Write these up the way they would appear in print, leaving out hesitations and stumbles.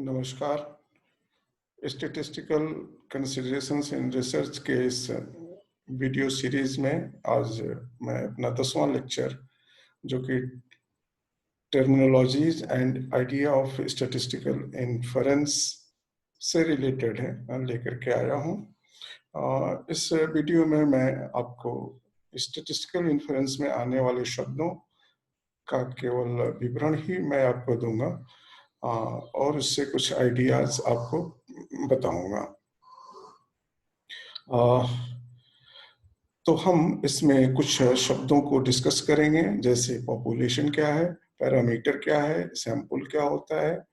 नमस्कार। Statistical considerations in research के इस वीडियो सीरीज में आज मैं अपना 10वां लेक्चर जो कि terminologies and idea of statistical inference से रिलेटेड है लेकर के आया हूँ। इस वीडियो में मैं आपको स्टैटिस्टिकल इन्फरेंस में आने वाले शब्दों का केवल विवरण ही मैं आपको दूंगा और उससे कुछ आइडियाज आपको बताऊंगा। तो हम इसमें कुछ शब्दों को डिस्कस करेंगे, जैसे पॉपुलेशन क्या है, पैरामीटर क्या है, सैंपल क्या होता है,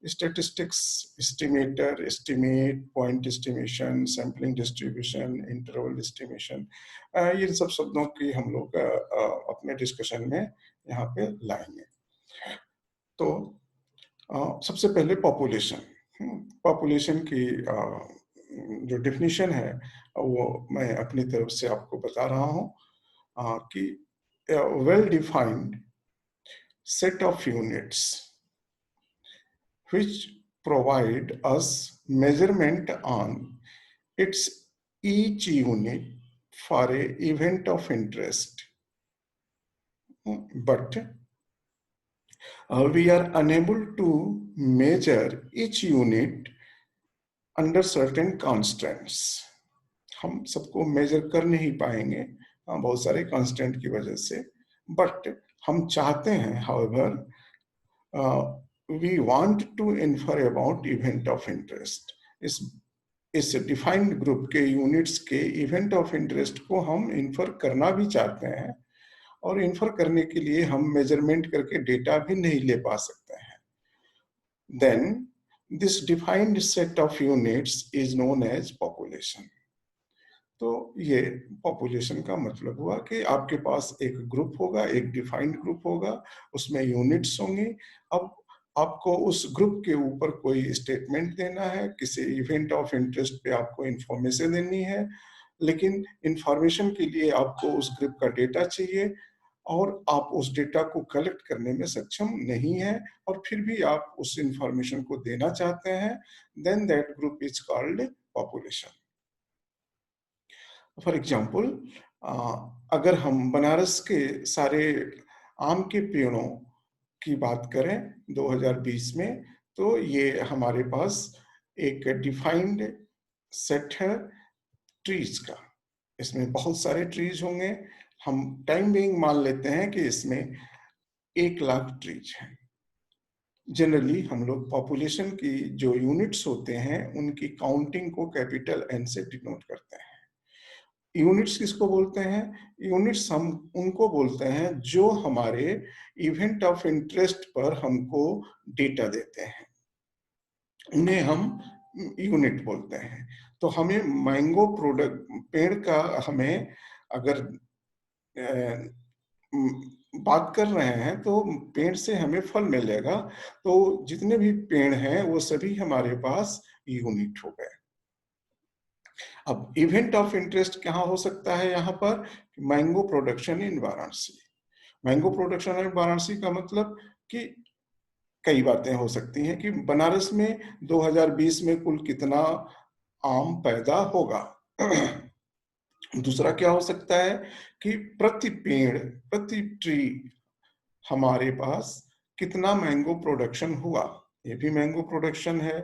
statistics, estimator, estimate, point estimation, sampling distribution, interval estimation, ये सब शब्दों की हम लोग अपने डिस्कशन में यहाँ पे लाएंगे। तो सबसे पहले पॉपुलेशन की जो डेफिनेशन है वो मैं अपनी तरफ से आपको बता रहा हूँ कि well defined set of units which provide us measurement on its each unit for a event of interest, but we are unable to measure each unit under certain constraints. हम सबको मेजर कर नहीं पाएंगे बहुत सारे कांस्टेंट की वजह से, बट हम चाहते हैं however we want to infer about event of interest. इस डिफाइंड ग्रुप के यूनिट्स के इवेंट ऑफ इंटरेस्ट को हम इन्फर करना भी चाहते हैं, और इन्फर करने के लिए हम मेजरमेंट करके डेटा भी नहीं ले पा सकते हैं। Then this defined set of units is known as population. तो ये पॉपुलेशन का मतलब हुआ कि आपके पास एक ग्रुप होगा, एक डिफाइंड ग्रुप होगा, उसमें यूनिट्स होंगे। अब आपको उस ग्रुप के ऊपर कोई स्टेटमेंट देना है, किसी इवेंट ऑफ इंटरेस्ट पे आपको इंफॉर्मेशन देनी है, लेकिन इंफॉर्मेशन के लिए आपको उस ग्रुप का डेटा चाहिए और आप उस डेटा को कलेक्ट करने में सक्षम नहीं है, और फिर भी आप उस इंफॉर्मेशन को देना चाहते हैं, then that group is called population. For example, अगर हम बनारस के सारे आम के पेड़ों की बात करें 2020 में, तो ये हमारे पास एक डिफाइंड सेट है ट्रीज का। इसमें बहुत सारे ट्रीज होंगे। हम टाइम बीइंग मान लेते हैं कि इसमें 1 लाख ट्रीज हैं। जनरली हम लोग पॉपुलेशन की जो यूनिट्स होते हैं उनकी काउंटिंग को कैपिटल N से डिनोट करते हैं। यूनिट्स किसको बोलते हैं? यूनिट्स हम उनको बोलते हैं जो हमारे इवेंट ऑफ इंटरेस्ट पर हमको डेटा देते हैं, उन्हें हम यूनिट बोलते हैं। तो हमें मैंगो प्रोडक्ट पेड़ का, हमें अगर बात कर रहे हैं तो पेड़ से हमें फल मिलेगा, तो जितने भी पेड़ हैं वो सभी हमारे पास यूनिट हो गए। अब इवेंट ऑफ इंटरेस्ट कहाँ हो सकता है? यहाँ पर mango production in Varanasi. Mango production in Varanasi का मतलब कि कई बातें हो सकती हैं कि बनारस में 2020 में कुल कितना आम पैदा होगा। दूसरा क्या हो सकता है कि प्रति पेड़, प्रति ट्री हमारे पास कितना मैंगो प्रोडक्शन हुआ, ये भी मैंगो प्रोडक्शन है।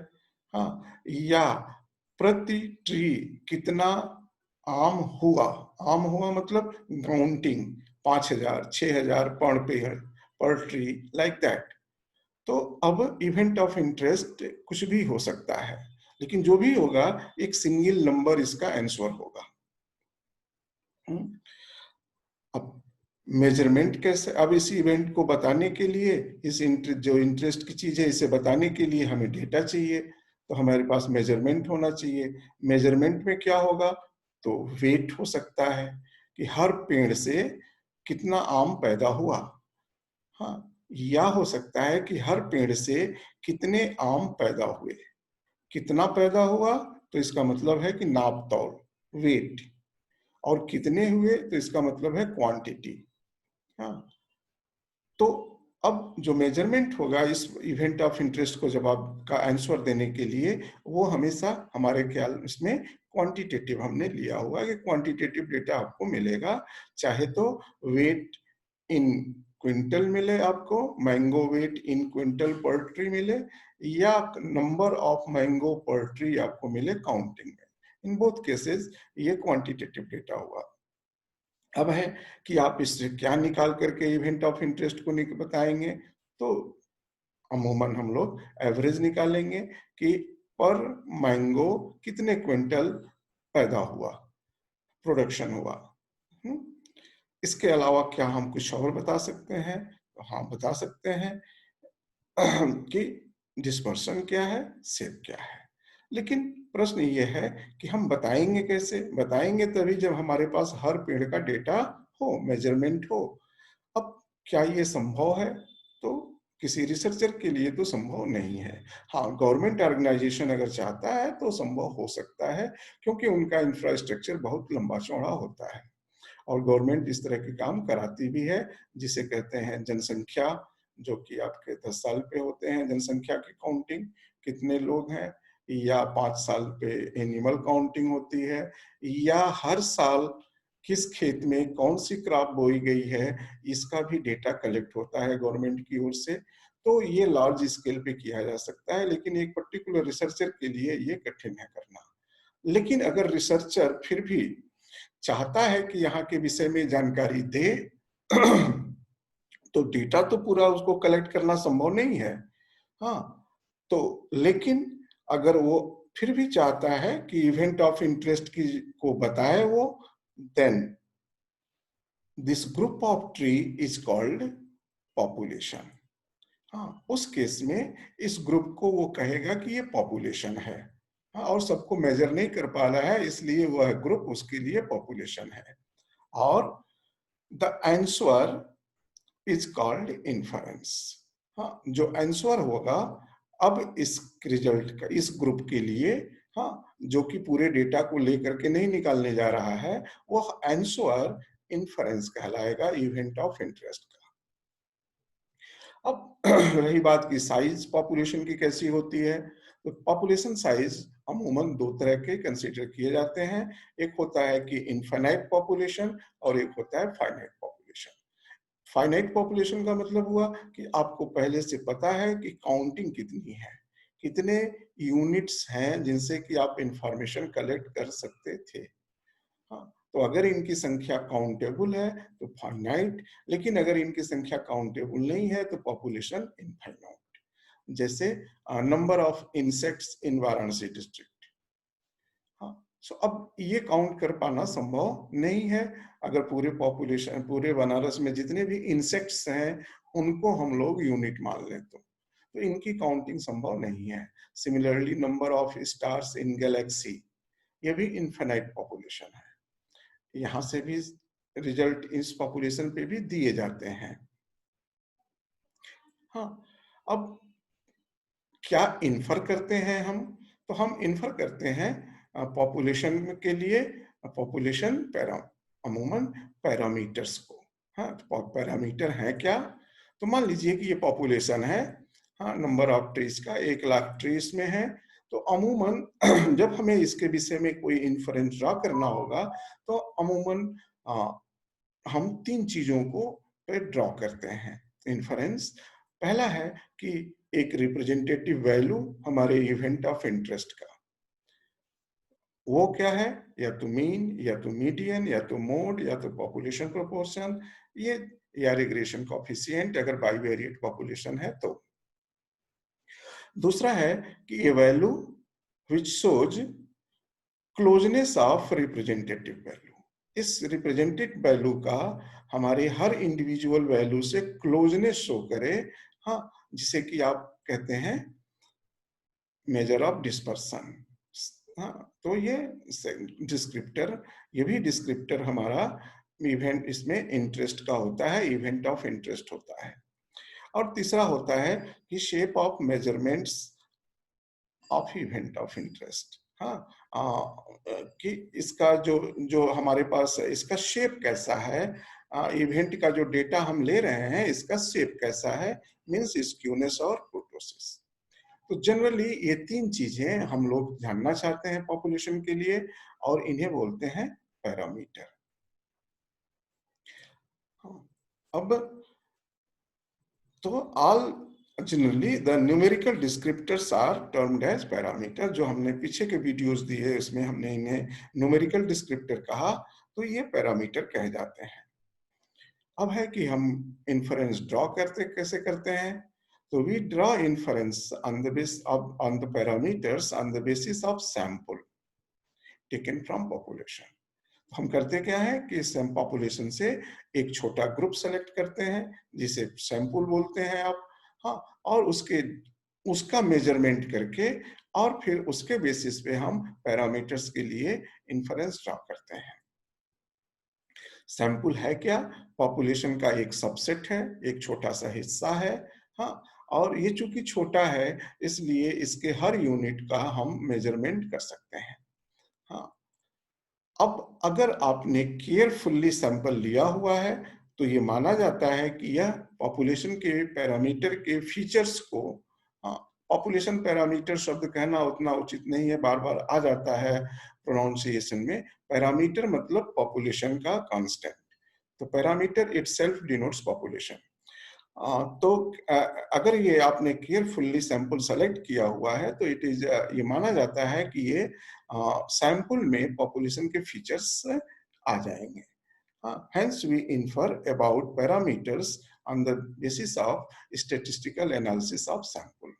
हाँ, या प्रति ट्री कितना आम हुआ। आम हुआ मतलब काउंटिंग 5000 6000 पर पेड़, पर ट्री, लाइक दैट। तो अब इवेंट ऑफ इंटरेस्ट कुछ भी हो सकता है, लेकिन जो भी होगा एक सिंगल नंबर इसका आंसर होगा। अब मेजरमेंट कैसे? अब इस इवेंट को बताने के लिए, इस जो इंटरेस्ट की चीज है इसे बताने के लिए हमें डेटा चाहिए, तो हमारे पास मेजरमेंट होना चाहिए। मेजरमेंट में क्या होगा? तो वेट हो सकता है कि हर पेड़ से कितना आम पैदा हुआ। हाँ, या हो सकता है कि हर पेड़ से कितने आम पैदा हुए। कितना पैदा हुआ तो इसका मतलब है कि नाप तौल, वेट, और कितने हुए तो इसका मतलब है क्वांटिटी। हाँ, तो अब जो मेजरमेंट होगा इस इवेंट ऑफ इंटरेस्ट को जब आपका आंसर देने के लिए, वो हमेशा हमारे ख्याल इसमें क्वांटिटेटिव हमने लिया हुआ कि क्वांटिटेटिव डेटा आपको मिलेगा, चाहे तो वेट इन क्विंटल मिले आपको, मैंगो वेट इन क्विंटल पर ट्री मिले, या नंबर ऑफ मैंगो पर ट्री आपको मिले काउंटिंग में। इन बोथ केसेस ये क्वांटिटेटिव डेटा हुआ। अब है कि आप इससे क्या निकाल करके इवेंट ऑफ इंटरेस्ट को बताएंगे, तो अमूमन हम लोग एवरेज निकालेंगे कि पर मैंगो कितने क्विंटल पैदा हुआ, प्रोडक्शन हुआ। इसके अलावा क्या हम कुछ और बता सकते हैं? तो हाँ, बता सकते हैं कि डिस्पर्सन क्या है, सेप क्या है। लेकिन प्रश्न ये है कि हम बताएंगे कैसे? बताएंगे तभी जब हमारे पास हर पेड़ का डेटा हो, मेजरमेंट हो। अब क्या ये संभव है? तो किसी रिसर्चर के लिए तो संभव नहीं है। हाँ, गवर्नमेंट ऑर्गेनाइजेशन अगर चाहता है तो संभव हो सकता है, क्योंकि उनका इंफ्रास्ट्रक्चर बहुत लंबा चौड़ा होता है और गवर्नमेंट इस तरह के काम कराती भी है, जिसे कहते हैं जनसंख्या, जो कि आपके 10 साल पे होते हैं जनसंख्या की काउंटिंग, कितने लोग हैं, या 5 साल पे एनिमल काउंटिंग होती है, या हर साल किस खेत में कौन सी क्रॉप बोई गई है, इसका भी डेटा कलेक्ट होता है गवर्नमेंट की ओर से। तो ये लार्ज स्केल पे किया जा सकता है, लेकिन एक पर्टिकुलर रिसर्चर के लिए ये कठिन है करना। लेकिन अगर रिसर्चर फिर भी चाहता है कि यहाँ के विषय में जानकारी दे, तो डेटा तो पूरा उसको कलेक्ट करना संभव नहीं है। हाँ, तो लेकिन अगर वो फिर भी चाहता है कि इवेंट ऑफ इंटरेस्ट की को बताए वो, then this group of tree is called population. हाँ, उस केस में इस ग्रुप को वो कहेगा कि ये पॉपुलेशन है। हाँ, और सबको मेजर नहीं कर पा रहा है, इसलिए वह ग्रुप उसके लिए पॉपुलेशन है। और the answer is called inference. हाँ, जो आंसर होगा अब इस रिजल्ट का इस ग्रुप के लिए, हाँ, जो कि पूरे डेटा को लेकर के नहीं निकालने जा रहा है, वो आंसर इन्फरेंस कहलाएगा इवेंट ऑफ इंटरेस्ट का। अब रही बात की साइज पॉपुलेशन की कैसी होती है, तो पॉपुलेशन साइज अमूमन दो तरह के कंसीडर किए जाते हैं। एक होता है कि इनफाइनाइट पॉपुलेशन और एक होता है फाइनाइट पॉपुलेशन। फाइनाइट पॉपुलेशन का मतलब हुआ कि आपको पहले से पता है कि काउंटिंग कितनी है, कितने यूनिट्स हैं जिनसे कि आप इंफॉर्मेशन कलेक्ट कर सकते थे। हाँ, तो अगर इनकी संख्या काउंटेबल है तो फाइनाइट, लेकिन अगर इनकी संख्या काउंटेबल नहीं है तो पॉपुलेशन इनफाइनाइट। जैसे number of insects in Varanasi district. हाँ, सो अब ये काउंट कर पाना संभव नहीं है। अगर पूरे पॉपुलेशन, पूरे बनारस में जितने भी इंसेक्ट्स हैं उनको हम लोग यूनिट मान लें तो इनकी काउंटिंग संभव नहीं है। Similarly number of stars in Galaxy, ये भी इनफाइनाइट पॉपुलेशन है। यहाँ से भी रिजल्ट इस पॉपुलेशन पे भी दिए जाते हैं। हाँ, अब क्या इन्फर करते हैं हम? तो हम इन्फर करते हैं पॉपुलेशन के लिए पॉपुलेशन पैरा, अमूमन पैरामीटर्स को। हाँ, तो पैरामीटर है क्या? तो मान लीजिए कि ये पॉपुलेशन है, हाँ, नंबर ऑफ ट्रीज का 1,00,000 ट्रीज में है, तो अमूमन जब हमें इसके विषय में कोई इन्फरेंस ड्रा करना होगा तो अमूमन हम तीन चीजों को पे ड्रॉ करते हैं इन्फरेंस। पहला है कि एक रिप्रेजेंटेटिव वैल्यू हमारे इवेंट ऑफ इंटरेस्ट का, वो क्या है? या तो मीन, या तो मीडियन, या तो मोड, या तो पॉपुलेशन प्रोपोर्शन, ये या रिग्रेशन कोएफिशिएंट अगर बाइवेरिएट पॉपुलेशन है तो। दूसरा है कि ये value which shows closeness of representative value, इस रिप्रेजेंटेटिव वैल्यू का हमारे हर इंडिविजुअल वैल्यू से क्लोजनेस शो करे। हाँ, जिसे कि आप कहते हैं मेजर ऑफ डिस्पर्सन। हाँ, तो ये डिस्क्रिप्टर, ये भी डिस्क्रिप्टर हमारा इवेंट इसमें इंटरेस्ट का होता है, इवेंट ऑफ इंटरेस्ट होता है। और तीसरा होता है कि shape of measurements of event of interest. हाँ, कि इसका जो जो हमारे पास इसका शेप कैसा है, इवेंट का जो डेटा हम ले रहे हैं इसका शेप कैसा है, मीन्स स्क्यूनेस और कुर्टोसिस। तो जनरली ये 3 चीजें हम लोग जानना चाहते हैं पॉपुलेशन के लिए, और इन्हें बोलते हैं पैरामीटर। अब तो all generally the numerical descriptors are termed as parameter. जो हमने पीछे के वीडियोस दिए उसमें हमने इन्हें न्यूमेरिकल डिस्क्रिप्टर कहा, तो ये पैरामीटर कहे जाते हैं। अब है कि हम इन्फरेंस ड्रॉ करते कैसे करते हैं। तो we draw inference on the base of on the parameters on the basis of sample taken from population. हम करते क्या है कि सैम पॉपुलेशन से एक छोटा ग्रुप सेलेक्ट करते हैं जिसे सैंपल बोलते हैं आप। हाँ, और उसका मेजरमेंट करके और फिर उसके बेसिस पे हम पैरामीटर्स के लिए इन्फरेंस ड्रॉ करते हैं। सैंपल है क्या, पॉपुलेशन का एक सबसेट है, एक छोटा सा हिस्सा है। हाँ, और ये चूंकि छोटा है इसलिए इसके हर यूनिट का हम मेजरमेंट कर सकते हैं। हाँ, अब अगर आपने केयरफुल्ली सैंपल लिया हुआ है तो ये माना जाता है कि यह पॉपुलेशन के पैरामीटर के फीचर्स को, पॉपुलेशन पैरामीटर शब्द कहना उतना उचित नहीं है, बार बार आ जाता है प्रोनाउंसिएशन में। पैरामीटर मतलब पॉपुलेशन का कांस्टेंट, तो पैरामीटर इटसेल्फ डिनोट्स पॉपुलेशन। तो अगर ये आपने केयरफुल्ली सैंपल सेलेक्ट किया हुआ है तो इट इज ये माना जाता है कि ये सैंपल में पॉपुलेशन के फीचर्स आ जाएंगे। Hence we infer about parameters on the basis of statistical analysis of sample.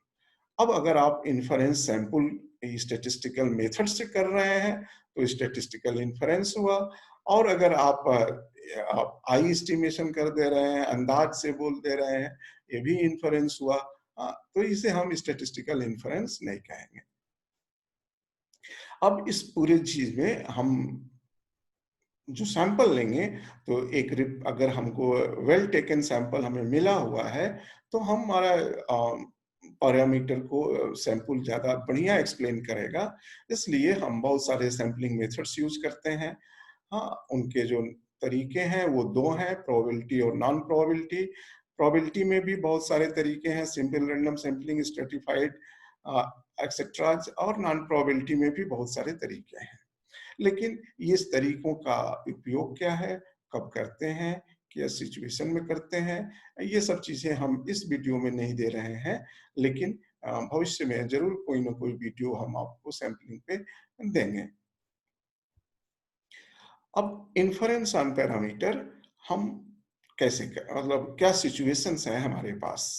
अब अगर आप इन्फरेंस सैंपल स्टेटिस्टिकल मेथड से कर रहे हैं तो स्टेटिस्टिकल इन्फरेंस हुआ, और अगर आप आई एस्टिमेशन कर दे रहे हैं, अंदाज से बोल दे रहे हैं, ये भी इन्फरेंस हुआ। तो इसे हम स्टेटिस्टिकल इन्फरेंस नहीं कहेंगे। अब इस पूरे चीज में हम जो सैंपल लेंगे तो अगर हमको वेल टेकन सैंपल हमें मिला हुआ है तो हमारा पैरामीटर को सैंपल ज्यादा बढ़िया एक्सप्लेन करेगा, इसलिए हम बहुत सारे सैंपलिंग मेथड्स यूज करते हैं। हाँ, उनके जो तरीके हैं वो दो हैं, प्रोबेबिलिटी और नॉन प्रोबेबिलिटी। प्रोबेबिलिटी में भी बहुत सारे तरीके हैं, simple random sampling, stratified etcetera, और नॉन प्रोबेबिलिटी में भी बहुत सारे तरीके हैं। लेकिन इस तरीकों का उपयोग क्या है, कब करते हैं, किस सिचुएशन में करते हैं, ये सब चीजें हम इस वीडियो में नहीं दे रहे हैं, लेकिन भविष्य में जरूर कोई ना कोई वीडियो हम आपको सैंपलिंग पे देंगे। अब इन्फरेंस ऑन पैरामीटर हम कैसे मतलब क्या सिचुएशंस हैं हमारे पास।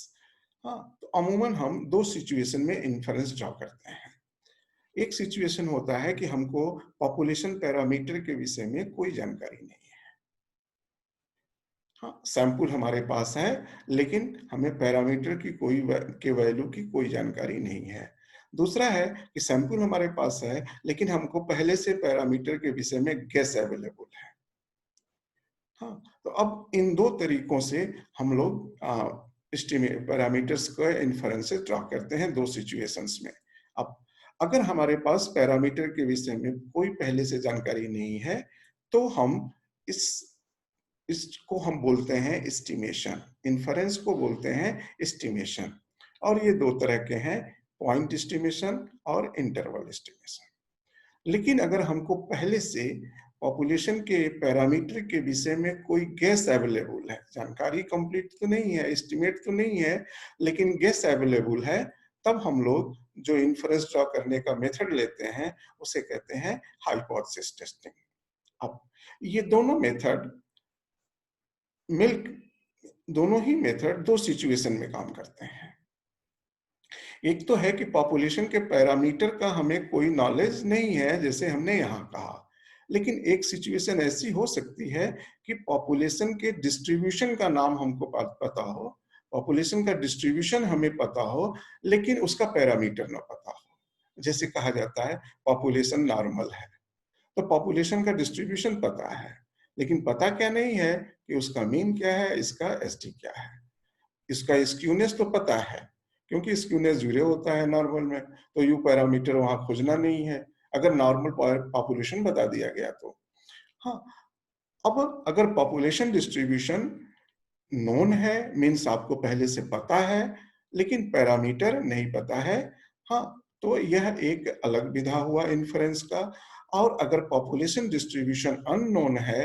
हाँ, तो अमूमन हम दो सिचुएशन में इन्फरेंस ड्रॉ करते हैं। एक सिचुएशन होता है कि हमको पॉपुलेशन पैरामीटर के विषय में कोई जानकारी नहीं है। हाँ, सैंपल हमारे पास है लेकिन हमें पैरामीटर की के वैल्यू की कोई जानकारी नहीं है। दूसरा है कि सैंपल हमारे पास है लेकिन हमको पहले से पैरामीटर के विषय में गेस अवेलेबल है। हाँ, तो अब इन दो तरीकों से हम लोग एस्टिमेट पैरामीटर्स का इन्फरेंसेस ड्रॉ करते हैं दो सिचुएशंस में। अब अगर हमारे पास पैरामीटर के विषय में कोई पहले से जानकारी नहीं है तो हम इसको हम बोलते हैं एस्टिमेशन, इन्फरेंस को बोलते हैं एस्टिमेशन। और ये दो तरह के हैं, पॉइंट एस्टिमेशन और इंटरवल एस्टिमेशन। लेकिन अगर हमको पहले से पॉपुलेशन के पैरामीटर के विषय में कोई गेस अवेलेबल है, जानकारी कंप्लीट तो नहीं है, एस्टिमेट तो नहीं है, लेकिन गेस अवेलेबल है, तब हम लोग जो इन्फरेंस ड्रॉ करने का मेथड लेते हैं उसे कहते हैं हाइपोथेसिस टेस्टिंग। अब ये दोनों ही मेथड दो सिचुएशन में काम करते हैं। एक तो है कि पॉपुलेशन के पैरामीटर का हमें कोई नॉलेज नहीं है जैसे हमने यहाँ कहा, लेकिन एक सिचुएशन ऐसी हो सकती है कि पॉपुलेशन के डिस्ट्रीब्यूशन का नाम हमको पता हो, पॉपुलेशन का डिस्ट्रीब्यूशन हमें पता हो लेकिन उसका पैरामीटर ना पता हो। जैसे कहा जाता है पॉपुलेशन नॉर्मल है, तो पॉपुलेशन का डिस्ट्रीब्यूशन पता है लेकिन पता क्या नहीं है कि उसका मीन क्या है, इसका एसटी क्या है। इसका स्क्यूनेस तो पता है क्योंकि स्क्यूनेस जीरो होता है नॉर्मल में, तो यू पैरामीटर वहां खोजना नहीं है अगर नॉर्मल पॉपुलेशन बता दिया गया तो। हाँ, अब अगर पॉपुलेशन डिस्ट्रीब्यूशन नोन है, मीन्स आपको पहले से पता है, लेकिन पैरामीटर नहीं पता है, हाँ, तो यह एक अलग विधा हुआ इन्फरेंस का। और अगर पॉपुलेशन डिस्ट्रीब्यूशन अननोन है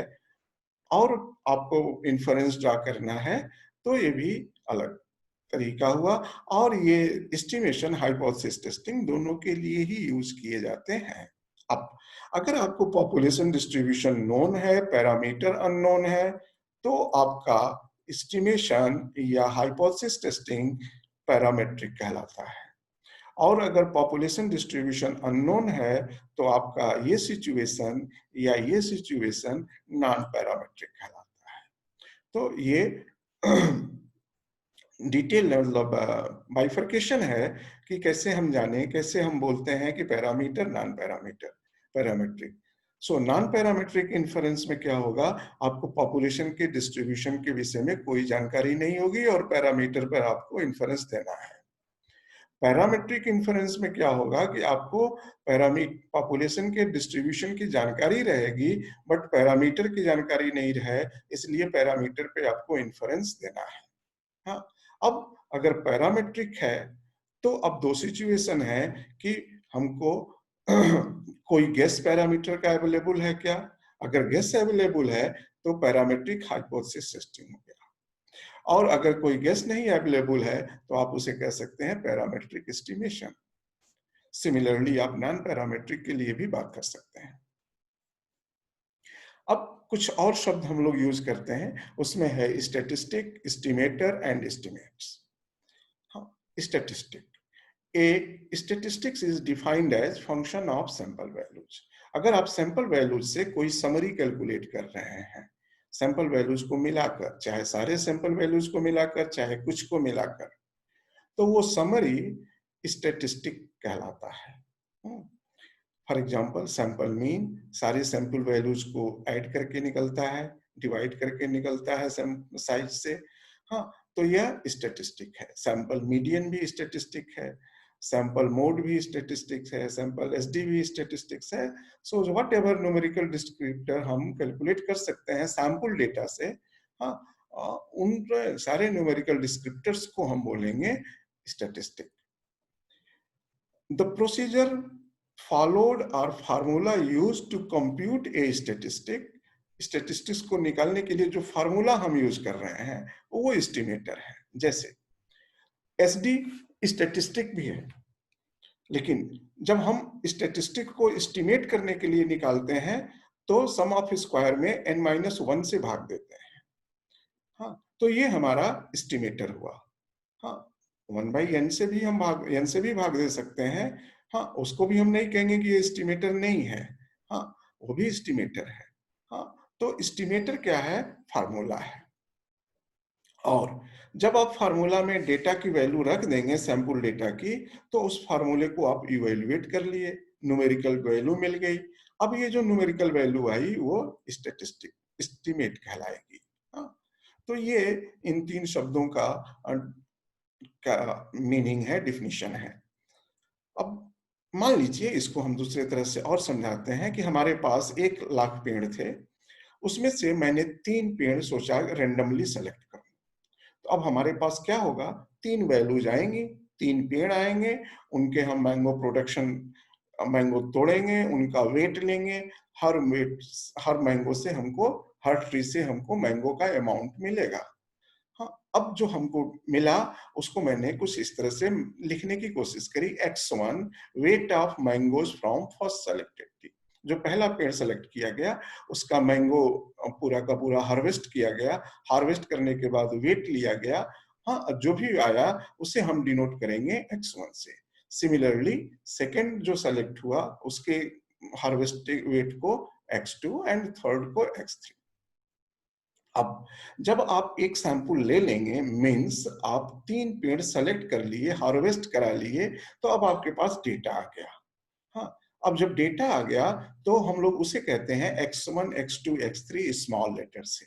और आपको इन्फरेंस ड्रा करना है, तो ये भी अलग तरीका हुआ। और ये एस्टिमेशन, हाइपोथेसिस टेस्टिंग दोनों के लिए ही यूज किए जाते हैं। अब अगर आपको पॉपुलेशन डिस्ट्रीब्यूशन नोन है, पैरामीटर अननोन है, तो आपका एस्टिमेशन या हाइपोथेसिस टेस्टिंग पैरामेट्रिक कहलाता है। और अगर पॉपुलेशन डिस्ट्रीब्यूशन अननोन है, तो आपका ये सिचुएशन या ये सिचुएशन नॉन पैरामेट्रिक कहलाता है। तो ये डिटेल मतलब बाइफर्केशन है कि कैसे हम जाने, कैसे हम बोलते हैं कि parameter, non parameter, parametric. So non parametric inference में क्या होगा, आपको पॉपुलेशन के डिस्ट्रीब्यूशन के विषय में कोई जानकारी नहीं होगी और पैरामीटर पर आपको इन्फरेंस देना है। पैरामेट्रिक इन्फरेंस में क्या होगा कि आपको पॉपुलेशन के डिस्ट्रीब्यूशन की जानकारी रहेगी, बट पैरामीटर की जानकारी नहीं रहे, इसलिए पैरामीटर पे आपको इन्फरेंस देना है। हाँ, अब अगर पैरामेट्रिक है तो अब दो सिचुएशन है कि हमको कोई गेस पैरामीटर का अवेलेबल है क्या। अगर गेस अवेलेबल है तो पैरामेट्रिक हाइपोथेसिस टेस्टिंग हो गया, और अगर कोई गेस नहीं अवेलेबल है तो आप उसे कह सकते हैं पैरामेट्रिक एस्टिमेशन। सिमिलरली आप नॉन पैरामेट्रिक के लिए भी बात कर सकते हैं। अब कुछ और शब्द हम लोग यूज करते हैं, उसमें है स्टैटिस्टिक, एस्टिमेटर एंड एस्टिमेट्स। हाँ, statistic, a statistics is defined as function of sample values. अगर आप सैंपल वैल्यूज से कोई समरी कैलकुलेट कर रहे हैं, सैंपल वैल्यूज को मिलाकर, चाहे सारे सैंपल वैल्यूज को मिलाकर, चाहे कुछ को मिलाकर, तो वो समरी स्टैटिस्टिक कहलाता है। फॉर एग्जांपल सैंपल मीन सारे सैंपल वैल्यूज को ऐड करके निकलता है, डिवाइड करके निकलता है साइज से। हाँ, तो यह स्टैटिस्टिक है। सैंपल मीडियन भी स्टैटिस्टिक है, सैंपल मोड भी स्टैटिस्टिक्स है, सैंपल एसडी भी स्टैटिस्टिक्स है। So what ever numerical descriptor हम कैलकुलेट कर सकते हैं सैंपल डेटा से, हाँ, उन सारे न्यूमेरिकल डिस्क्रिप्टर्स को हम बोलेंगे statistic. The procedure followed or formula used to compute a statistic, statistics को निकालने के लिए जो फार्मूला हम यूज कर रहे हैं वो एस्टिमेटर है। जैसे एसडी स्टेटिस्टिक भी है, लेकिन जब हम स्टेटिस्टिक को एस्टिमेट करने के लिए निकालते हैं तो सम ऑफ स्क्वायर में n-1 से भाग देते हैं। हाँ, तो ये हमारा एस्टिमेटर हुआ। हाँ, 1/n से भी हम n से भी भाग दे सकते हैं। हाँ, उसको भी हम नहीं कहेंगे कि ये एस्टिमेटर नहीं है। हाँ, वो भी एस्टिमेटर है। हाँ, तो एस्टिमेटर क्या है, फार्मूला है। और जब आप फार्मूला में डेटा की वैल्यू रख देंगे, सैंपल डेटा की, तो उस फार्मूले को आप इवेल्युएट कर लिए, न्यूमेरिकल वैल्यू मिल गई। अब ये जो न्यूमेरिकल वैल्यू आई वो स्टैटिस्टिक एस्टिमेट कहलाएगी। हाँ, तो ये इन तीन शब्दों का मीनिंग है, डिफिनीशन है। अब मान लीजिए इसको हम दूसरे तरह से और समझाते हैं कि हमारे पास 1,00,000 पेड़ थे, उसमें से मैंने 3 पेड़ सोचा रेंडमली सेलेक्ट करूं। तो अब हमारे पास क्या होगा, 3 वैल्यूज आएंगी, 3 पेड़ आएंगे, उनके हम मैंगो तोड़ेंगे, उनका वेट लेंगे, हर मैंगो से हमको, हर ट्री से हमको मैंगो का अमाउंट मिलेगा। हाँ, अब जो हमको मिला उसको मैंने कुछ इस तरह से लिखने की कोशिश करी, x1 weight of mangoes from first selected tree. जो पहला पेड़ सेलेक्ट किया गया उसका मैंगो पूरा का पूरा हार्वेस्ट किया गया, हार्वेस्ट करने के बाद वेट लिया गया। हाँ, जो भी आया उसे हम डिनोट करेंगे x1 से। सिमिलरली सेकंड जो सेलेक्ट हुआ उसके हार्वेस्टेड वेट को x2 एंड थर्ड को x3। अब जब आप एक सैंपल ले लेंगे, मींस आप 3 पेड़ सेलेक्ट कर लिए, हार्वेस्ट करा लिए, तो अब आपके पास डेटा आ गया। हाँ, अब जब डेटा आ गया तो हम लोग उसे कहते हैं x1, x2, x3 small letter से।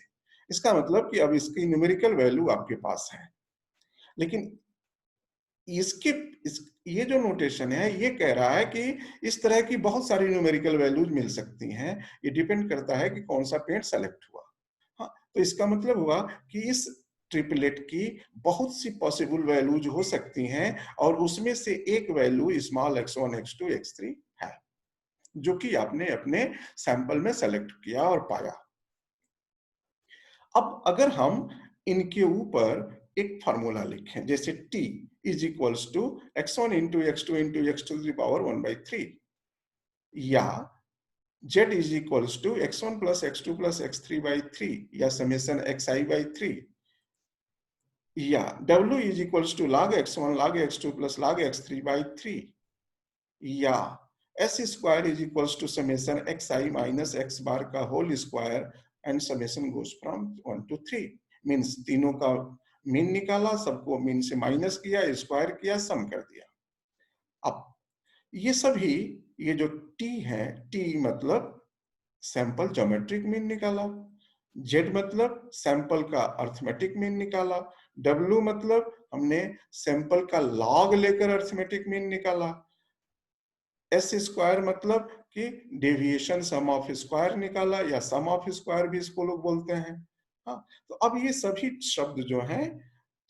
इसका मतलब कि अब इसकी न्यूमेरिकल वैल्यू आपके पास है। लेकिन इसके ये जो नोटेशन है ये कह रहा है कि इस तरह की बहुत सारी न्यूमेरिकल वैल्यूज मिल सकती हैं, ये डिपेंड करता है कि कौन सा पेड़ सेलेक्ट हुआ। तो इसका मतलब हुआ कि इस ट्रिपलेट की बहुत सी पॉसिबल वैल्यूज हो सकती हैं और उसमें से एक value small x1 x2 x3 है, जो कि आपने अपने सैंपल में सेलेक्ट किया और पाया। अब अगर हम इनके ऊपर एक फार्मूला लिखें, जैसे t is equals to x1 into x2 into x to the power 1/3, या z is equals to x1 plus x2 plus x3/3, या समेशन xi/3, या w is equals to log x1 log x2 plus log x3/3, या s square is equals to summation xi minus x bar का whole square and summation goes from 1 to 3। Means तीनों का mean निकाला, सबको mean से minus किया, square किया, सम कर दिया। अब ये सभी, ये जो t है, t मतलब सैंपल ज्योमेट्रिक मीन निकाला, z मतलब सैंपल का अर्थमेटिक मीन निकाला, w मतलब हमने सैंपल का लॉग लेकर अर्थमेटिक मीन निकाला, एस स्क्वायर मतलब कि डेविएशन सम ऑफ स्क्वायर निकाला, या सम ऑफ स्क्वायर भी इसको लोग बोलते हैं। हाँ, तो अब ये सभी शब्द जो हैं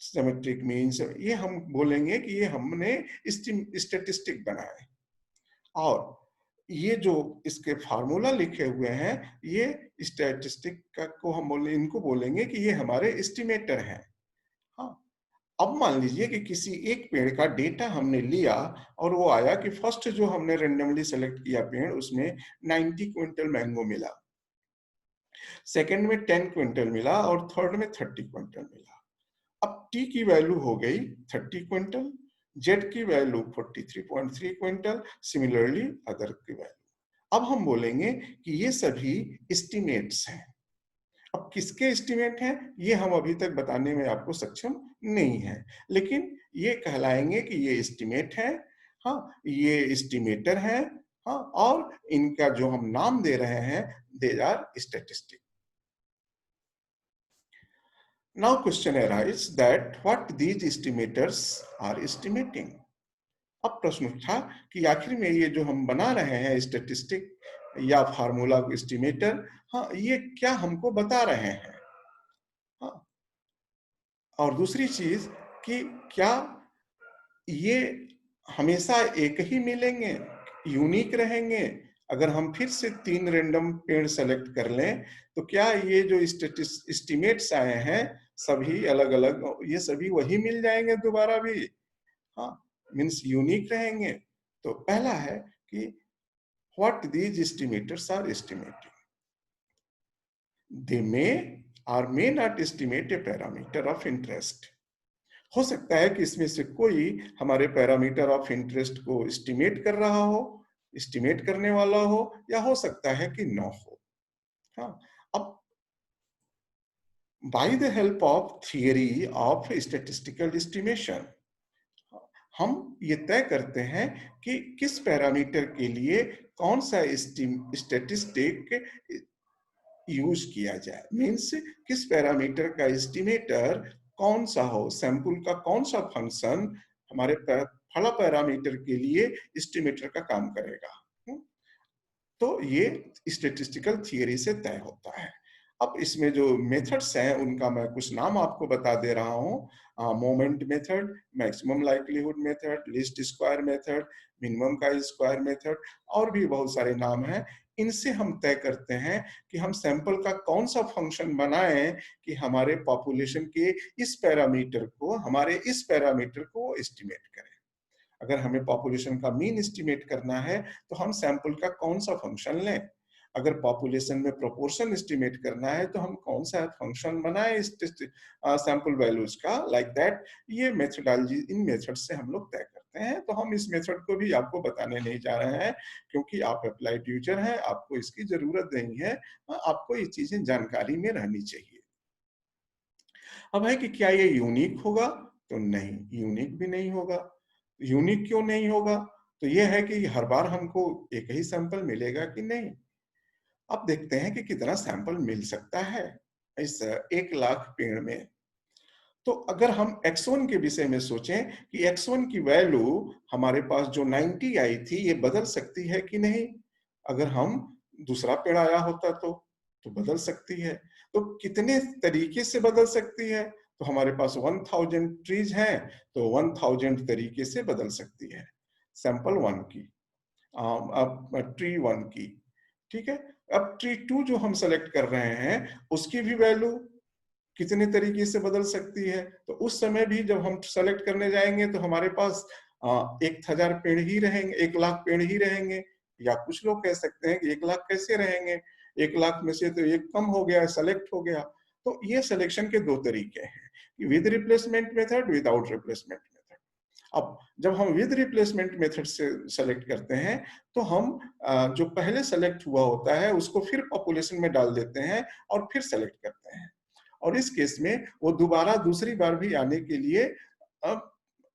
सिमेट्रिक मीन्स, ये हम बोलेंगे कि ये हमने स्टेटिस्टिक बनाए, और ये जो इसके फार्मूला लिखे हुए हैं, ये स्टैटिस्टिक का को हम इनको बोलेंगे कि ये हमारे एस्टिमेटर हैं। हाँ, अब मान लीजिए कि किसी एक पेड़ का डेटा हमने लिया और वो आया कि फर्स्ट जो हमने रेंडमली सेलेक्ट किया पेड़, उसमें 90 क्विंटल मैंगो मिला, सेकंड में 10 क्विंटल मिला और थर्ड में 30 क्विंटल मिला। अब टी की वैल्यू हो गई 30 क्विंटल, जेड की वैल्यू 43.3 क्विंटल, सिमिलरली अदर की वैल्यू। अब हम बोलेंगे कि ये सभी एस्टिमेट्स हैं। अब किसके एस्टिमेट हैं, ये हम अभी तक बताने में आपको सक्षम नहीं है, लेकिन ये कहलाएंगे कि ये एस्टिमेट है। हाँ, ये एस्टिमेटर है। हाँ, और इनका जो हम नाम दे रहे हैं, they are statistic. Now question arises that what these estimators are estimating। अब प्रश्न उठा कि आखिर में ये जो हम बना रहे हैं स्टैटिस्टिक या फार्मूला एस्टिमेटर, हाँ, ये क्या हमको बता रहे हैं। हाँ, और दूसरी चीज कि क्या ये हमेशा एक ही मिलेंगे, यूनिक रहेंगे। अगर हम फिर से 3 रैंडम पेड़ सेलेक्ट कर लें, तो क्या ये जो एस्टिमेट्स आए हैं सभी अलग अलग, ये सभी वही मिल जाएंगे दोबारा भी। हाँ, मीन्स यूनिक रहेंगे। तो पहला है कि what these estimators are estimating, they may और may not estimate a parameter of interest. हो सकता है कि इसमें से कोई हमारे पैरामीटर ऑफ इंटरेस्ट को एस्टिमेट कर रहा हो, एस्टिमेट करने वाला हो, या हो सकता है कि न हो। हाँ, अब by the help of theory of statistical estimation, हम ये तय करते हैं कि किस पैरामीटर के लिए कौन सा स्टैटिस्टिक यूज किया जाए। मीन्स किस पैरामीटर का एस्टिमेटर कौन सा हो, सैंपल का कौन सा फंक्शन हमारे फला पैरामीटर के लिए एस्टिमेटर का काम करेगा। तो ये स्टैटिस्टिकल थियरी से तय होता है। अब इसमें जो मेथड्स हैं उनका मैं कुछ नाम आपको बता दे रहा हूँ। Moment method, maximum likelihood method, least square method, minimum का स्क्वायर मेथड, और भी बहुत सारे नाम हैं। इनसे हम तय करते हैं कि हम सैंपल का कौन सा फंक्शन बनाएं कि हमारे पॉपुलेशन के इस पैरामीटर को, हमारे इस पैरामीटर को एस्टिमेट करें। अगर हमें पॉपुलेशन का मीन एस्टिमेट करना है तो हम सैंपल का कौन सा फंक्शन लें। अगर पॉपुलेशन में प्रोपोर्शन एस्टिमेट करना है तो हम कौन सा फंक्शन बनाएं सैंपल वैल्यूज का, लाइक दैट। ये मेथडोलॉजी, इन मेथड से हम लोग तय करते हैं। तो हम इस मेथड को भी आपको बताने नहीं जा रहे हैं, क्योंकि आप अप्लाइड यूजर हैं, आपको इसकी जरूरत नहीं है। आपको ये चीजें जानकारी में रहनी चाहिए। अब है कि क्या ये यूनिक होगा, तो नहीं, यूनिक भी नहीं होगा। यूनिक क्यों नहीं होगा, तो ये है कि हर बार हमको एक ही सैंपल मिलेगा कि नहीं। अब देखते हैं कि कितना सैंपल मिल सकता है इस 1,00,000 पेड़ में। तो अगर हम x1 के विषय में सोचें कि x1 की वैल्यू हमारे पास जो 90 आई थी, ये बदल सकती है कि नहीं। अगर हम दूसरा पेड़ आया होता तो बदल सकती है। तो कितने तरीके से बदल सकती है? तो हमारे पास 1000 ट्रीज हैं, तो 1000 तरीके से बदल सकती है सैंपल 1 की, अब ट्री 1 की, ठीक है। अब ट्री 2 जो हम सेलेक्ट कर रहे हैं उसकी भी वैल्यू कितने तरीके से बदल सकती है? तो उस समय भी जब हम सेलेक्ट करने जाएंगे तो हमारे पास 1000 पेड़ ही रहेंगे, 1,00,000 पेड़ ही रहेंगे, या कुछ लोग कह सकते हैं कि 1,00,000 कैसे रहेंगे, 1,00,000 में से तो एक कम हो गया, सेलेक्ट हो गया। तो ये सिलेक्शन के दो तरीके हैं, with replacement method, without replacement method. अब जब हम विद रिप्लेसमेंट मेथड से सेलेक्ट करते हैं तो हम जो पहले सेलेक्ट हुआ होता है उसको फिर पॉपुलेशन में डाल देते हैं और फिर सेलेक्ट करते हैं, और इस केस में वो दोबारा दूसरी बार भी आने के लिए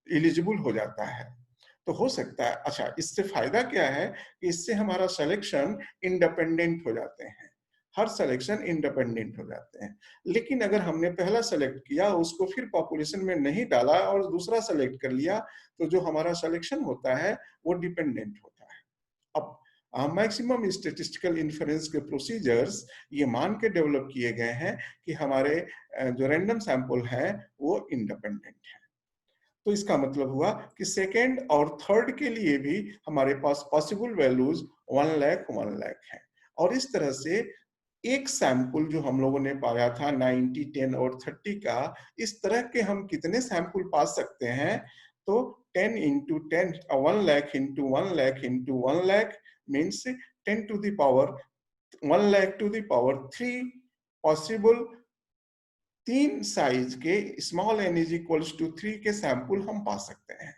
एलिजिबल हो जाता है। तो हो सकता है, अच्छा इससे फायदा क्या है कि इससे हमारा सिलेक्शन इंडिपेंडेंट हो जाते हैं, हर सिलेक्शन इंडिपेंडेंट हो जाते हैं। लेकिन अगर हमने पहला सेलेक्ट किया उसको फिर पॉपुलेशन में नहीं डाला और दूसरा सेलेक्ट कर लिया तो जो हमारा सिलेक्शन होता है वो डिपेंडेंट होता है। अब मैक्सिमम स्टैटिस्टिकल इन्फरेंस के प्रोसीजर्स ये मान के डेवलप किए गए हैं कि हमारे जो रैंडम सैंपल है वो इंडिपेंडेंट है। तो इसका मतलब हुआ कि सेकेंड और थर्ड के लिए भी हमारे पास पॉसिबल वैल्यूज 1 लाख 1 लाख है। और इस तरह से एक सैंपल जो हम लोगों ने पाया था 90, 10 और 30 का, इस तरह के हम कितने सैंपल पा सकते हैं? तो 10 into 10, 1 lakh into 1 lakh into 1 lakh means 10 to the power 1 lakh to the power 3 possible 3 size के small n is equals to 3 के सैंपल हम पा सकते हैं।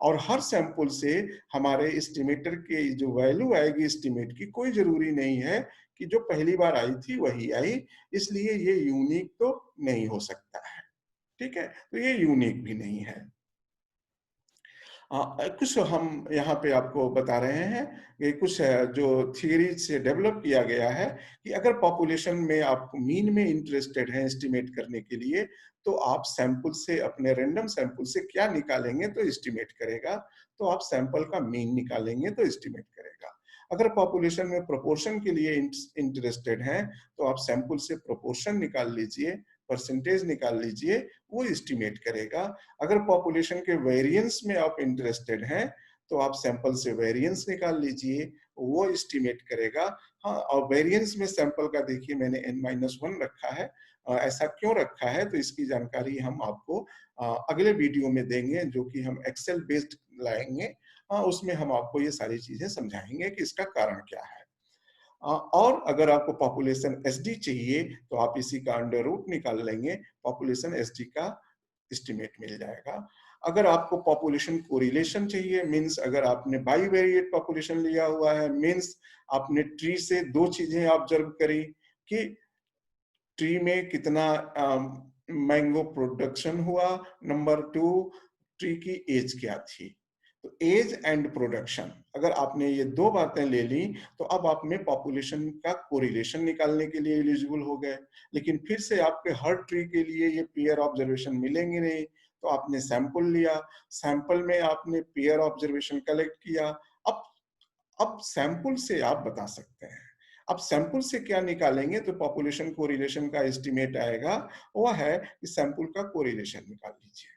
और हर सैंपल से हमारे एस्टिमेटर के जो वैल्यू आएगी एस्टिमेट की, कोई जरूरी नहीं है कि जो पहली बार आई थी वही आई, इसलिए ये यूनिक तो नहीं हो सकता है, ठीक है। तो ये यूनिक भी नहीं है। कुछ हम यहाँ पे आपको बता रहे हैं कि कुछ जो थियरी से डेवलप किया गया है कि अगर पॉपुलेशन में आप मीन में इंटरेस्टेड हैं एस्टिमेट करने के लिए, तो आप सैंपल से, अपने रैंडम सैंपल से क्या निकालेंगे तो एस्टिमेट करेगा, तो आप सैंपल का मीन निकालेंगे तो एस्टिमेट करेगा। अगर पॉपुलेशन में प्रोपोर्शन के लिए इंटरेस्टेड हैं तो आप सैंपल से प्रोपोर्शन निकाल लीजिए, परसेंटेज निकाल लीजिए, वो एस्टिमेट करेगा। अगर पॉपुलेशन के वेरिएंस में आप इंटरेस्टेड हैं तो आप सैंपल से वेरिएंस निकाल लीजिए, वो एस्टिमेट करेगा। हाँ, और वेरिएंस में सैंपल का देखिए मैंने n-1 रखा है। ऐसा क्यों रखा है तो इसकी जानकारी हम आपको अगले वीडियो में देंगे, जो कि हम एक्सेल बेस्ड लाएंगे। उसमें हम आपको ये सारी चीजें समझाएंगे कि इसका कारण क्या है। और अगर आपको पॉपुलेशन एसडी चाहिए तो आप इसी का अंडर रूट निकाल लेंगे, पॉपुलेशन एसडी का एस्टिमेट मिल जाएगा। अगर आपको पॉपुलेशन कोरिलेशन चाहिए, मींस अगर आपने बाईवेरिएट पॉपुलेशन लिया हुआ है, मींस आपने ट्री से दो चीजें ऑब्जर्व करी कि ट्री में कितना मैंगो प्रोडक्शन हुआ, नंबर 2 ट्री की एज क्या थी। तो एज एंड प्रोडक्शन, अगर आपने ये दो बातें ले ली तो अब आप में पॉपुलेशन का कोरिलेशन निकालने के लिए एलिजिबल हो गए। लेकिन फिर से आपके हर ट्री के लिए ये पेयर ऑब्जर्वेशन मिलेंगे नहीं, तो आपने सैंपल लिया, सैंपल में आपने पेयर ऑब्जर्वेशन कलेक्ट किया। अब अब सैंपल से आप बता सकते हैं। अब सैंपल से क्या निकालेंगे तो पॉपुलेशन कोरिलेशन का एस्टिमेट आएगा, वो है कि सैंपल का कोरिलेशन निकाल लीजिए।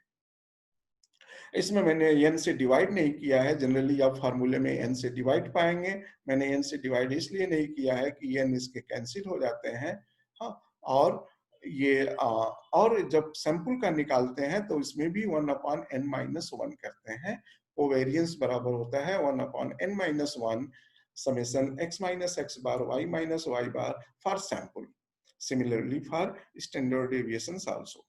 इसमें मैंने n से डिवाइड नहीं किया है, जनरली आप फार्मूले में n से डिवाइड पाएंगे, मैंने n से डिवाइड इसलिए नहीं किया है कि n इसके कैंसिल हो जाते हैं। हाँ, और ये और जब सैंपल का निकालते हैं तो इसमें भी 1/n-1 करते हैं, कोवेरिएंस बराबर होता है 1/n-1 summation x - x bar y - y bar for sample, similarly for standard deviations also.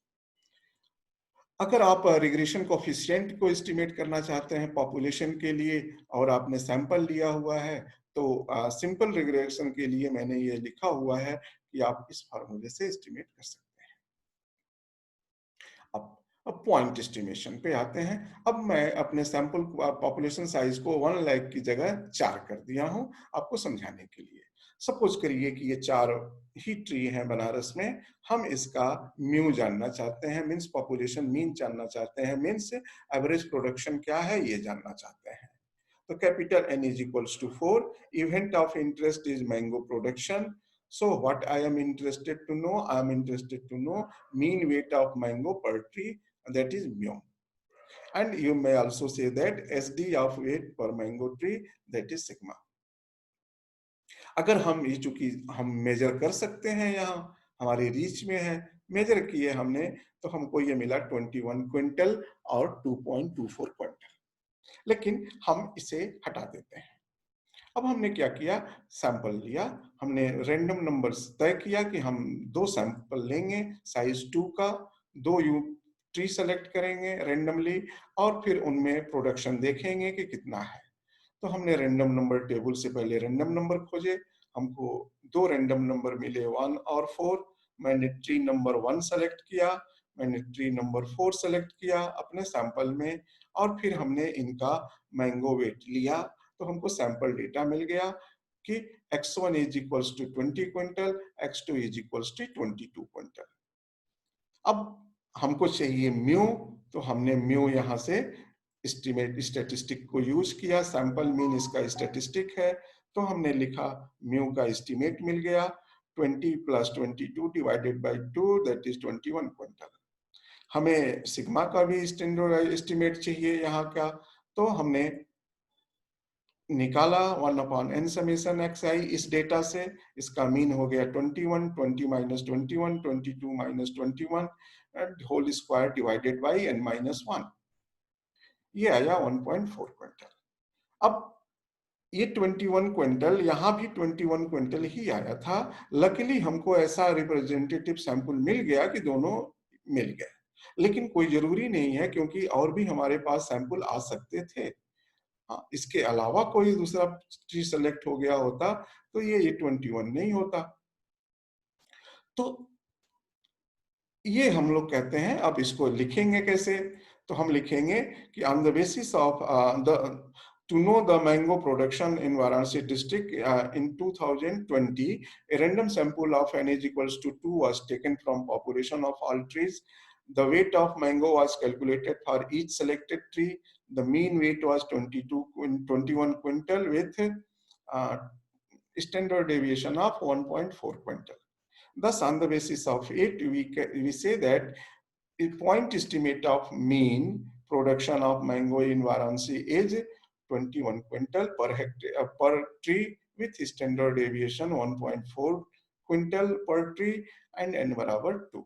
अगर आप रिग्रेशन कोएफिशिएंट को एस्टिमेट करना चाहते हैं पॉपुलेशन के लिए और आपने सैंपल लिया हुआ है, तो सिंपल रिग्रेशन के लिए मैंने ये लिखा हुआ है कि आप इस फार्मूले से एस्टिमेट कर सकते हैं। अब पॉइंट एस्टिमेशन पे आते हैं। अब मैं अपने सैंपल पॉपुलेशन साइज को 1 लाख की जगह 4 कर दिया हूं आपको समझाने के लिए। सपोज करिए कि ये 4 ही ट्री हैं बनारस में, हम इसका म्यू जानना चाहते हैं, मींस पॉपुलेशन मीन जानना चाहते हैं, मींस एवरेज प्रोडक्शन क्या है ये जानना चाहते हैं। तो capital N is equals to 4, event of interest is mango production, So what I am interested to know, I am interested to know mean weight of mango per tree, that is mu. And you may also say that SD of weight per mango tree, that is sigma. अगर हम ये चूंकि हम major कर सकते हैं, यहाँ हमारे रीच में है, मेजर किए हमने, तो हमको ये मिला 21 क्विंटल और 2.24 क्विंटल। लेकिन हम इसे हटा देते हैं। अब हमने क्या किया, सैंपल लिया, हमने रैंडम नंबर्स तय किया कि हम 2 सैंपल लेंगे साइज 2 का, 2 यू ट्री सेलेक्ट करेंगे रैंडमली और फिर उनमें प्रोडक्शन देखेंगे कि कितना है। तो हमने रैंडम नंबर टेबल से पहले रैंडम नंबर खोजे, हमको 2 रैंडम नंबर मिले 1 और 4। मैंने ट्री नंबर 1 सेलेक्ट किया, मैंने ट्री नंबर 4 सेलेक्ट किया अपने सैंपल में और फिर हमने इनका मैंगो वेट लिया, तो हमको सैंपल डेटा मिल गया कि x1 is equals to 20 quintal, x2 is equals to 22 quintal. अब हमको चाहिए म्यू, तो हमने म्यू यहाँ से एस्टिमेट स्टैटिस्टिक को यूज किया, सैंपल मीन इसका स्टैटिस्टिक है, तो हमने लिखा म्यू का एस्टिमेट मिल गया 20 plus 22 divided by 2, that is 21 quintal. हमें सिग्मा का भी स्टैंडर्ड एस्टिमेट चाहिए यहाँ का, तो हमने निकाला 1 अपॉन n समेशन xi इस डेटा से। इसका मीन हो गया 21, 20 minus 21, 22 minus 21 whole square divided by n minus 1, ये आया 1.4 क्विंटल। अब ये 21 क्विंटल, यहाँ भी 21 क्विंटल ही आया था। लकीली हमको ऐसा रिप्रेजेंटेटिव सैंपल मिल गया कि दोनों मिल गए, लेकिन कोई जरूरी नहीं है, क्योंकि और भी हमारे पास सैंपल आ सकते थे। हाँ, इसके अलावा कोई दूसरा चीज सेलेक्ट हो गया होता तो ये 21 नहीं होता। तो ये हम लोग कहते हैं, अब इसको लिखेंगे कैसे, तो हम लिखेंगे कि on the basis of the to know the mango production in Varanasi district in 2020, a random sample of n is equals to 2 was taken from population of all trees. The weight of mango was calculated for each selected tree. The mean weight was 21 quintal with standard deviation of 1.4 quintal. Thus, on the basis of it, we say that a point estimate of mean production of mango in Varanasi is 21 quintal per hectare per tree with standard deviation 1.4 quintal per tree and n barabar 2.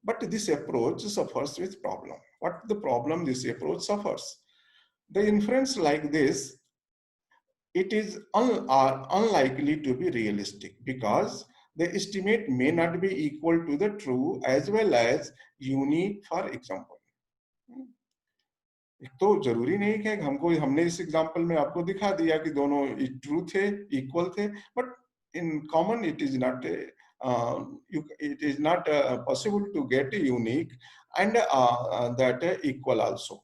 But this approach suffers with problem. What the problem this approach suffers? The inference like this, it is unlikely to be realistic because the estimate may not be equal to the true as well as unique, for example. तो जरूरी नहीं कि हमको, हमने इस example में आपको दिखा दिया कि दोनों ट्रू थे, इक्वल थे, but in common it is not it is not possible to get unique and that equal also.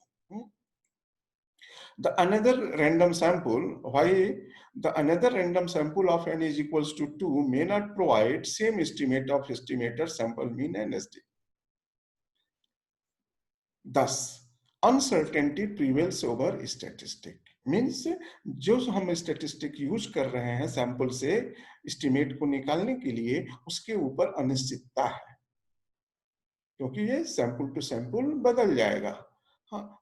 The another random sample, why the another random sample of n is equals to 2 may not provide same estimate of estimated sample mean and SD. Thus, uncertainty prevails over statistic. Means जो हम statistic use कर रहे हैं sample से estimate को निकालने के लिए, उसके ऊपर अनिश्चितता है, क्योंकि ये सैंपल टू सैंपल बदल जाएगा।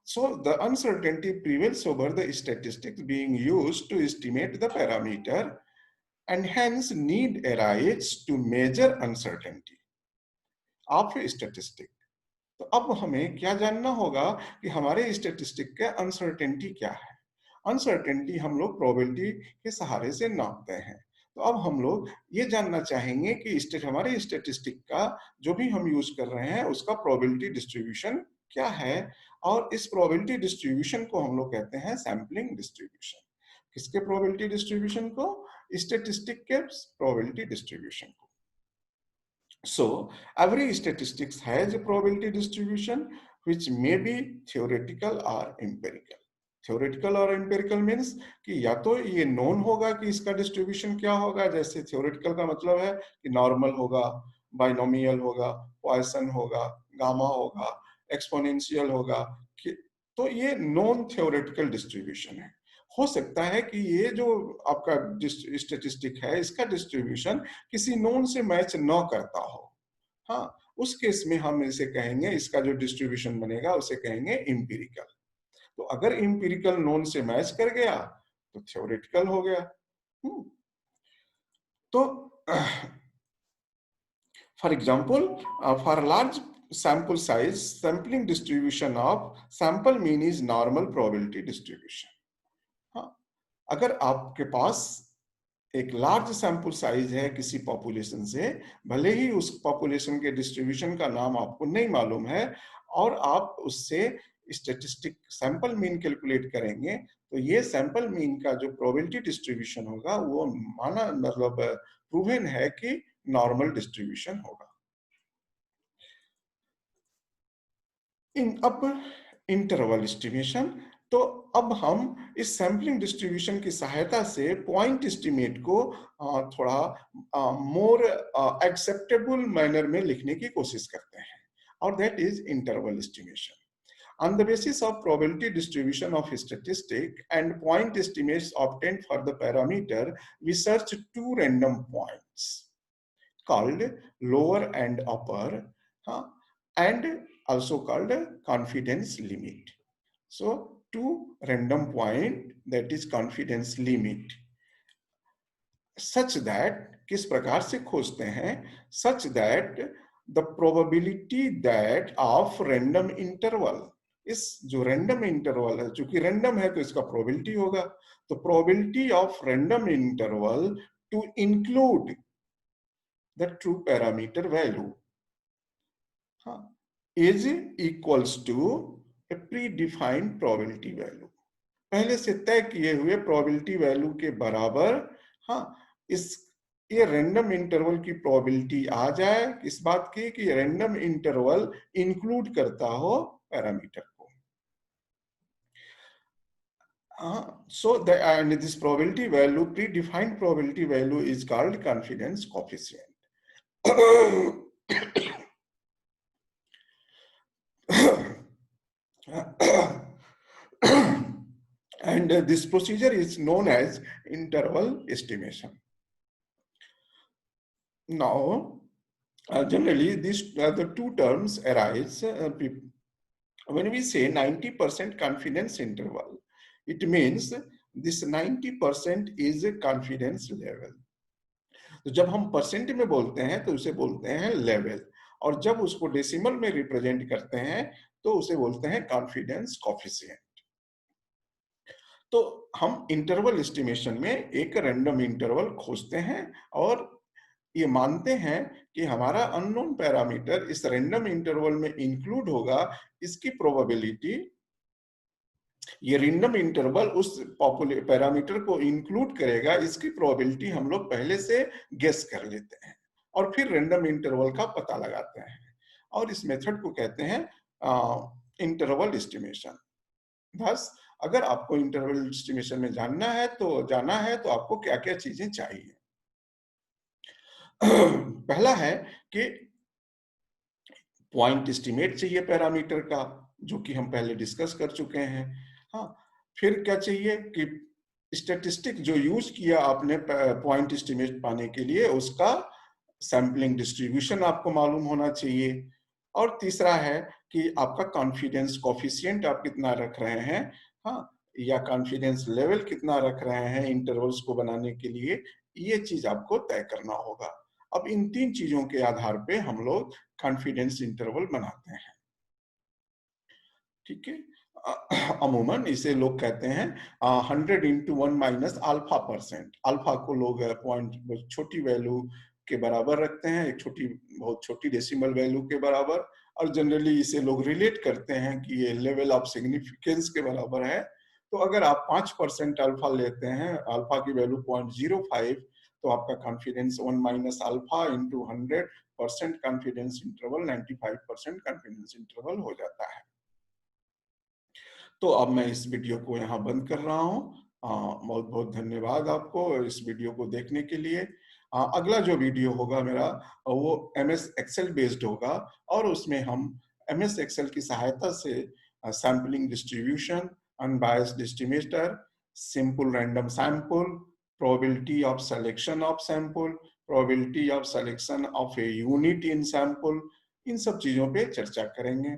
So the uncertainty prevails over the statistics being used to estimate the parameter, and hence need arises to measure uncertainty of statistic. तो अब हमें क्या जानना होगा कि हमारे स्टेटिस्टिक का अनसर्टेनिटी क्या है। अनसर्टेनिटी हम लोग प्रोबेबिलिटी के सहारे से नापते हैं। तो अब हम लोग ये जानना चाहेंगे कि हमारे स्टेटिस्टिक का जो भी हम यूज कर रहे हैं उसका प्रोबेबिलिटी डिस्ट्रीब्यूशन क्या है, और इस प्रोबेबिलिटी डिस्ट्रीब्यूशन को हम लोग कहते हैं सैम्पलिंग डिस्ट्रीब्यूशन। किसके प्रोबेबिलिटी डिस्ट्रीब्यूशन को? स्टेटिस्टिक के प्रोबेबिलिटी डिस्ट्रीब्यूशन को। So every statistics has a probability distribution which may be theoretical or empirical. Theoretical और empirical means कि या तो ये known होगा कि इसका distribution क्या होगा, जैसे theoretical का मतलब है कि normal होगा, binomial होगा, Poisson होगा, gamma होगा, exponential होगा, तो ये known theoretical distribution है। हो सकता है कि ये जो आपका स्टेटिस्टिक है, इसका डिस्ट्रीब्यूशन किसी नोन से मैच न करता हो। हाँ, उस केस में हम इसे कहेंगे, इसका जो डिस्ट्रीब्यूशन बनेगा उसे कहेंगे इंपीरिकल। तो अगर इंपीरिकल नोन से मैच कर गया तो थ्योरेटिकल हो गया। तो for example, for large sample size, sampling distribution of sample mean is normal probability distribution. हाँ, अगर आपके पास एक लार्ज सैंपल साइज है किसी पॉपुलेशन से, भले ही उस पॉपुलेशन के डिस्ट्रीब्यूशन का नाम आपको नहीं मालूम है, और आप उससे स्टेटिस्टिक सैंपल मीन कैलकुलेट करेंगे, तो ये सैंपल मीन का जो प्रोबेबिलिटी डिस्ट्रीब्यूशन होगा वो माना मतलब प्रूवन है कि नॉर्मल डिस्ट्रीब्यूशन होगा। अब इंटरवल एस्टिमेशन। तो अब हम इस सैम्पलिंग डिस्ट्रीब्यूशन की सहायता से पॉइंट एस्टिमेट को थोड़ा मोर एक्सेप्टेबल मैनर में लिखने की कोशिश करते हैं, और that is interval estimation. On the basis of probability distribution of statistic and point estimates obtained for the parameter, we search two random points called lower and upper, and also called confidence limit. So two random point, that is confidence limit, such that, किस प्रकार से खोजते हैं, such that the probability that of random interval, इस जो random interval है, चूंकि random है तो इसका प्रोबेबिलिटी होगा, तो probability of random interval to include the true parameter value is equals to a predefined probability value, पहले से तय किए हुए प्रोबेबिलिटी वैल्यू के बराबर। हाँ, इस ये रैंडम इंटरवल की प्रोबेबिलिटी आ जाए इस बात की कि रैंडम इंटरवल इंक्लूड करता हो पैरामीटर को। So the and this probability value, predefined probability value, is called confidence coefficient. And this procedure is known as interval estimation. Now, generally, the two terms arise when we say 90% confidence interval. It means this 90% is a confidence level. तो जब हम percent में बोलते हैं तो उसे बोलते हैं लेवल, और जब उसको डेसिमल में रिप्रेजेंट करते हैं तो उसे बोलते हैं कॉन्फिडेंस कोएफिशिएंट। तो हम इंटरवल एस्टिमेशन में एक रैंडम इंटरवल खोजते हैं और ये मानते हैं कि हमारा अननोन पैरामीटर इस रैंडम इंटरवल में इंक्लूड होगा, इसकी प्रोबेबिलिटी, ये रैंडम इंटरवल उस पैरामीटर को इंक्लूड करेगा, इसकी प्रोबेबिलिटी हम लोग पहले से गेस कर लेते हैं और फिर रैंडम इंटरवल का पता लगाते हैं, और इस मेथड को कहते हैं इंटरवल एस्टिमेशन। बस अगर आपको इंटरवल एस्टिमेशन में जाना है तो आपको क्या क्या चीजें चाहिए। पहला है कि पॉइंट एस्टिमेट चाहिए पैरामीटर का, जो कि हम पहले डिस्कस कर चुके हैं। हाँ, फिर क्या चाहिए कि स्टैटिस्टिक जो यूज किया आपने पॉइंट एस्टिमेट पाने के लिए, उसका सैम्पलिंग डिस्ट्रीब्यूशन आपको मालूम होना चाहिए। और तीसरा है कि आपका कॉन्फिडेंस कोएफिशिएंट आप कितना रख रहे हैं, हाँ, या कॉन्फिडेंस लेवल कितना रख रहे हैं इंटरवल्स को बनाने के लिए, ये चीज आपको तय करना होगा। अब इन तीन चीजों के आधार पे हम लोग कॉन्फिडेंस इंटरवल बनाते हैं। ठीक है, अमूमन इसे लोग कहते हैं 100 into 1 minus alpha percent. Alpha को लोग पॉइंट छोटी वैल्यू के बराबर रखते हैं, एक बहुत छोटी डेसिमल वैल्यू के बराबर, और जनरली इसे लोग रिलेट करते हैं कि ये लेवल ऑफ सिग्निफिकेंस के बराबर है। तो अगर आप 5% अल्फा लेते हैं, अल्फा की वैल्यू 0.05, तो आपका confidence 1 minus alpha into 100% confidence interval 95% confidence interval हो जाता है। तो अब मैं इस वीडियो को यहाँ बंद कर रहा हूँ। बहुत बहुत धन्यवाद आपको इस वीडियो को देखने के लिए। अगला जो वीडियो होगा मेरा वो MS एक्सेल बेस्ड होगा, और उसमें हम MS एक्सेल की सहायता से sampling distribution, unbiased estimator, simple random sample, probability of selection of sample, probability of selection of a unit in sample, इन सब चीजों पे चर्चा करेंगे।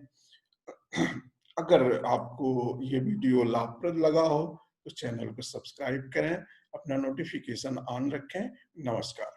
अगर आपको ये वीडियो लाभप्रद लगा हो तो चैनल को सब्सक्राइब करें, अपना नोटिफिकेशन ऑन रखें। नमस्कार।